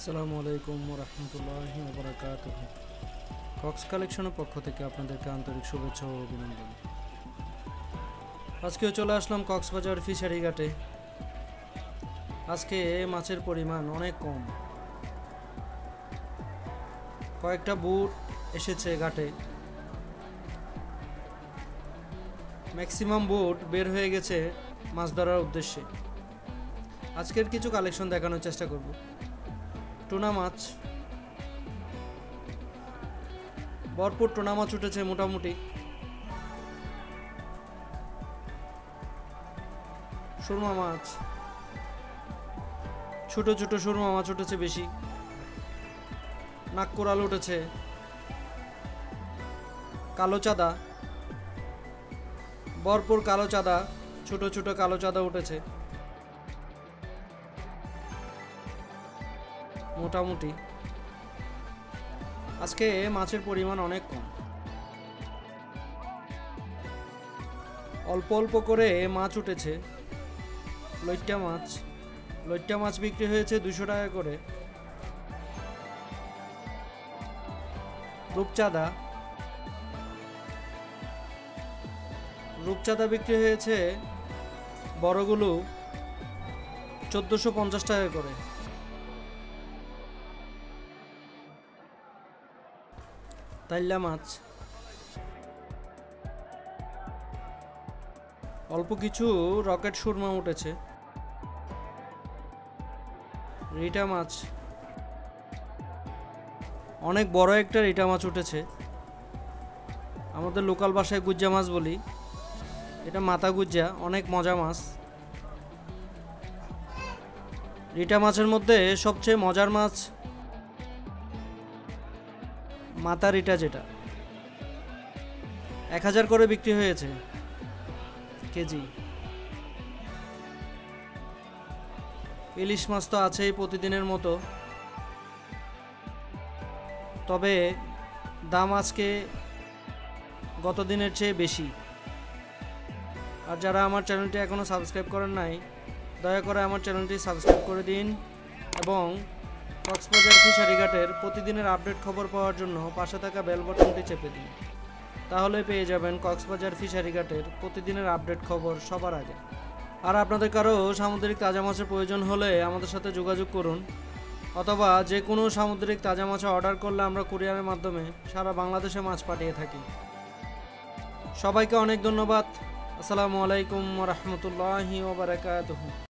আসসালামু আলাইকুম ওয়া রাহমাতুল্লাহি ওয়া বারাকাতুহু। কক্স কালেকশনের পক্ষ থেকে আপনাদেরকে আন্তরিক শুভেচ্ছা ও অভিনন্দন। আজকেও চলে আসলাম কক্সবাজার ফিশারি ঘাটে। আজকে মাছের পরিমাণ অনেক কম, কয়েকটা বুট এসেছে ঘাটে, ম্যাক্সিমাম বুট বের হয়ে গেছে মাছ ধরার উদ্দেশ্যে। আজকের কিছু কালেকশন দেখানোর চেষ্টা করব। টুনা মাছ, ভরপুর টুনা মাছ উঠেছে মোটামুটি। সুরমা মাছ, ছোট ছোট সুরমা মাছ উঠেছে বেশি। নাককোরাল উঠেছে, কালো চাঁদা, ভরপুর কালো চাঁদা, ছোট ছোট কালো চাঁদা উঠেছে মোটামুটি। আজকে মাছের পরিমাণ অনেক কম, অল্প অল্প করে মাছ উঠেছে। লইট্টা মাছ বিক্রি হয়েছে 200 টাকা করে। রূপচাঁদা বিক্রি হয়েছে বড়গুলো 1450 টাকা করে। তাইল্লা মাছ, অল্প কিছু রকেট সুরমা উঠেছে। রিটা মাছ, অনেক বড় একটা রিটা মাছ উঠেছে। আমাদের লোকাল ভাষায় গুজ্জা মাছ বলি, এটা মাথা গুজ্জা, অনেক মজা মাছ। রিটা মাছের মধ্যে সবচেয়ে মজার মাছ মাথা রিটা, যেটা 1000 করে বিক্রি হয়েছে কেজি। ইলিশ মাছ তো আছেই প্রতিদিনের মতো, তবে দাম আজকে গত দিনের চেয়ে বেশি। আর যারা আমার চ্যানেলটি এখনও সাবস্ক্রাইব করেন নাই, দয়া করে আমার চ্যানেলটি সাবস্ক্রাইব করে দিন এবং কক্সবাজার ফিশারি ঘাটের প্রতিদিনের আপডেট খবর পাওয়ার জন্য পাশে থাকা বেল বাটনটি চেপে দিন। তাহলে পেয়ে যাবেন কক্সবাজার ফিশারি ঘাটের প্রতিদিনের আপডেট খবর সবার আগে। আর আপনাদের কারো সামুদ্রিক তাজা মাছের প্রয়োজন হলে আমাদের সাথে যোগাযোগ করুন, অথবা যে কোনো সামুদ্রিক তাজা মাছ অর্ডার করলে আমরা কুরিয়ারের মাধ্যমে সারা বাংলাদেশে মাছ পাঠিয়ে থাকি। সবাইকে অনেক ধন্যবাদ। আসসালামু আলাইকুম ওয়া রাহমাতুল্লাহি ওয়া বারাকাতুহু।